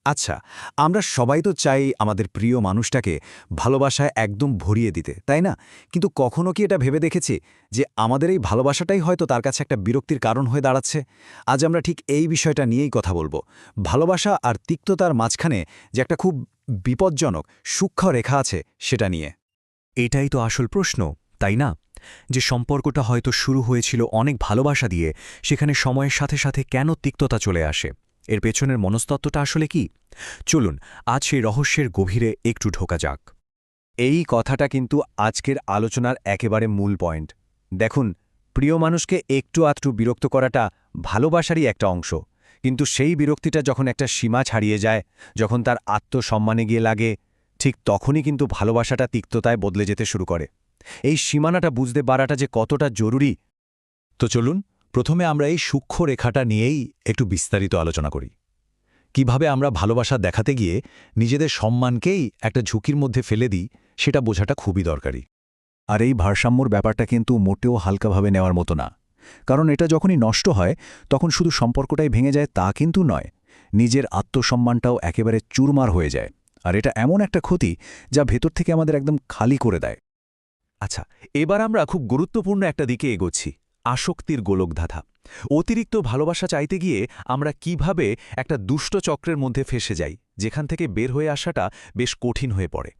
আচ্ছা, আমরা সবাই তো চাই আমাদের প্রিয় মানুষটাকে ভালোবাসায় একদম ভরিয়ে দিতে, তাই না? কিন্তু কখনো কি এটা ভেবে দেখেছি যে আমাদের এই ভালোবাসাটাই হয়তো তার কাছে একটা বিরক্তির কারণ হয়ে দাঁড়াচ্ছে? আজ আমরা ঠিক এই বিষয়টা নিয়েই কথা বলবো। ভালোবাসা আর তিক্ততার মাঝখানে যে একটা খুব বিপজ্জনক সূক্ষ্ম রেখা আছে সেটা নিয়ে। এটাই তো আসল প্রশ্ন, তাই না? যে সম্পর্কটা হয়তো শুরু হয়েছিল অনেক ভালোবাসা দিয়ে, সেখানে সময়ের সাথে সাথে কেন তিক্ততা চলে আসে? এর পেছনের মনস্তত্ত্বটা আসলে কি? চলুন আজ সেই রহস্যের গভীরে একটু ঢোকা যাক। এই কথাটা কিন্তু আজকের আলোচনার একেবারে মূল পয়েন্ট। দেখুন, প্রিয় মানুষকে একটু আধটু বিরক্ত করাটা ভালোবাসারই একটা অংশ, কিন্তু সেই বিরক্তিটা যখন একটা সীমা ছাড়িয়ে যায়, যখন তার আত্মসম্মানে গিয়ে লাগে, ঠিক তখনই কিন্তু ভালোবাসাটা তিক্ততায় বদলে যেতে শুরু করে। এই সীমানাটা বুঝতে পারাটা যে কতটা জরুরি। তো চলুন প্রথমে আমরা এই সূক্ষ্ম রেখাটা নিয়েই একটু বিস্তারিত আলোচনা করি। কিভাবে আমরা ভালোবাসা দেখাতে গিয়ে নিজেদের সম্মানকেই একটা ঝুঁকির মধ্যে ফেলে দিই, সেটা বোঝাটা খুবই দরকারি। আর এই ভারসাম্যর ব্যাপারটা কিন্তু মোটেও হালকাভাবে নেওয়ার মতো না। কারণ এটা যখনই নষ্ট হয় তখন শুধু সম্পর্কটাই ভেঙে যায় তা কিন্তু নয়, নিজের আত্মসম্মানটাও একেবারে চুরমার হয়ে যায়। আর এটা এমন একটা ক্ষতি যা ভেতর থেকে আমাদের একদম খালি করে দেয়। আচ্ছা, এবার আমরা খুব গুরুত্বপূর্ণ একটা দিকে এগোচ্ছি, আসক্তির গোলকধাঁধা। অতিরিক্ত ভালোবাসা চাইতে গিয়ে আমরা কিভাবে একটা দুষ্ট চক্রের মধ্যে ফেসে যাই, যেখান থেকে বের হয়ে আসাটা বেশ কঠিন হয়ে পড়ে।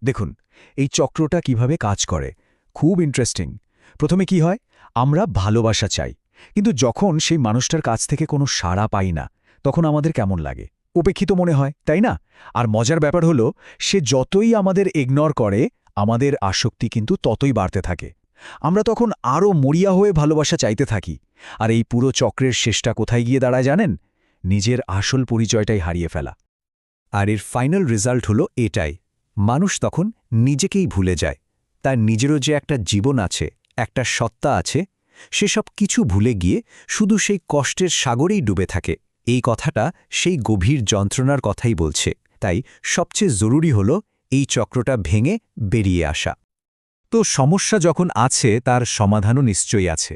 দেখুন, এই চক্রটা কিভাবে কাজ করে, খুব ইন্টারেস্টিং। প্রথমে কি হয়, আমরা ভালোবাসা চাই, কিন্তু যখন সেই মানুষটার কাছ থেকে কোনো সাড়া পাই না, তখন আমাদের কেমন লাগে? উপেক্ষিত মনে হয়, তাই না? আর মজার ব্যাপার হলো, সে যতই আমাদের ইগনোর করে, আমাদের আসক্তি কিন্তু ততই বাড়তে থাকে। আমরা তখন আরও মরিয়া হয়ে ভালোবাসা চাইতে থাকি। আর এই পুরো চক্রের শেষটা কোথায় গিয়ে দাঁড়ায় জানেন? নিজের আসল পরিচয়টাই হারিয়ে ফেলা। আর এর ফাইনাল রেজাল্ট হলো এটাই, মানুষ তখন নিজেকেই ভুলে যায়। তার নিজেরও যে একটা জীবন আছে, একটা সত্তা আছে, সেসব কিছু ভুলে গিয়ে শুধু সেই কষ্টের সাগরেই ডুবে থাকে। এই কথাটা সেই গভীর যন্ত্রণার কথাই বলছে। তাই সবচেয়ে জরুরি হলো এই চক্রটা ভেঙে বেরিয়ে আসা। তো সমস্যা যখন আছে তার সমাধানও নিশ্চয়ই আছে।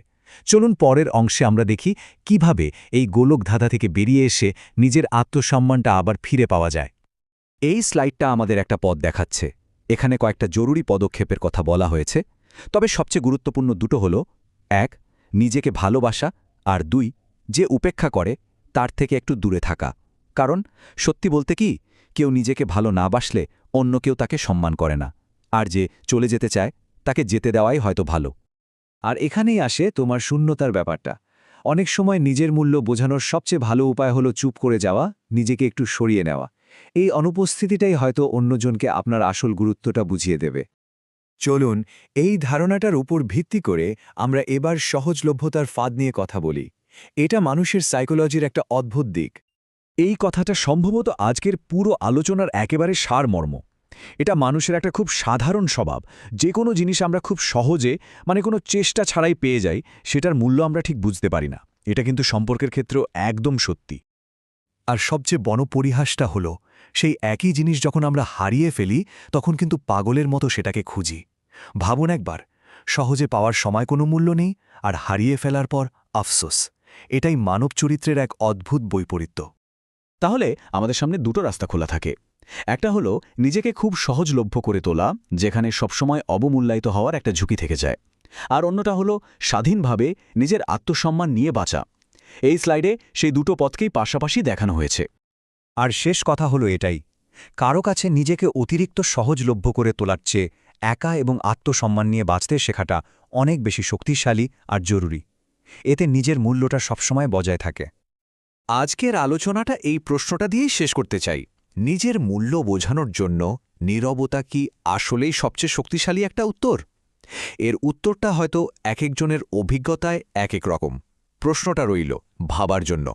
চলুন পরের অংশে আমরা দেখি কিভাবে এই গোলকধাঁধা থেকে বেরিয়ে এসে নিজের আত্মসম্মানটা আবার ফিরে পাওয়া যায়। এই স্লাইডটা আমাদের একটা পথ দেখাচ্ছে। এখানে কয়েকটা জরুরি পদক্ষেপের কথা বলা হয়েছে, তবে সবচেয়ে গুরুত্বপূর্ণ দুটো হলো ১. নিজেকে ভালোবাসা, আর ২. যে উপেক্ষা করে তার থেকে একটু দূরে থাকা। কারণ সত্যি বলতে কি, কেউ নিজেকে ভালো না বাসলে অন্য কেউ তাকে সম্মান করে না, আর যে চলে যেতে চায় তাকে যেতে দেওয়াই হয়তো ভালো। আর এখানেই আসে তোমার শূন্যতার ব্যাপারটা। অনেক সময় নিজের মূল্য বোঝানোর সবচেয়ে ভালো উপায় হলো চুপ করে যাওয়া, নিজেকে একটু সরিয়ে নেওয়া। এই অনুপস্থিতিটাই হয়তো অন্যজনকে আপনার আসল গুরুত্বটা বুঝিয়ে দেবে। চলুন এই ধারণাটার উপর ভিত্তি করে আমরা এবার সহজলভ্যতার ফাঁদ নিয়ে কথা বলি। এটা মানুষের সাইকোলজির একটা অদ্ভুত দিক। এই কথাটা সম্ভবত আজকের পুরো আলোচনার একেবারে সারমর্ম। এটা মানুষের একটা খুব সাধারণ স্বভাব, যে কোনো জিনিস আমরা খুব সহজে, মানে কোনো চেষ্টা ছাড়াই পেয়ে যাই, সেটার মূল্য আমরা ঠিক বুঝতে পারি না। এটা কিন্তু সম্পর্কের ক্ষেত্রেও একদম সত্যি। আর সবচেয়ে বড় পরিহাসটা হলো, সেই একই জিনিস যখন আমরা হারিয়ে ফেলি তখন কিন্তু পাগলের মতো সেটাকে খুঁজি। ভাবুন একবার, সহজে পাওয়ার সময় কোনো মূল্য নেই, আর হারিয়ে ফেলার পর আফসোস। এটাই মানব চরিত্রের এক অদ্ভুত বৈপরীত্য। তাহলে আমাদের সামনে দুটো রাস্তা খোলা থাকে। একটা হলো নিজেকে খুব সহজলভ্য করে তোলা, যেখানে সবসময় অবমূল্যায়িত হওয়ার একটা ঝুঁকি থেকে যায়। আর অন্যটা হলো স্বাধীনভাবে নিজের আত্মসম্মান নিয়ে বাঁচা। এই স্লাইডে সেই দুটো পথকেই পাশাপাশি দেখানো হয়েছে। আর শেষ কথা হলো এটাই, কারো কাছে নিজেকে অতিরিক্ত সহজলভ্য করে তোলার চেয়ে একা এবং আত্মসম্মান নিয়ে বাঁচতে শেখাটা অনেক বেশি শক্তিশালী আর জরুরি। এতে নিজের মূল্যটা সবসময় বজায় থাকে। আজকের আলোচনাটা এই প্রশ্নটা দিয়েই শেষ করতে চাই। নিজের মূল্য বোঝানোর জন্য নীরবতা কি আসলেই সবচেয়ে শক্তিশালী একটা উত্তর? এর উত্তরটা হয়তো এক একজনের অভিজ্ঞতায় এক এক রকম। প্রশ্নটা রইল ভাবার জন্য।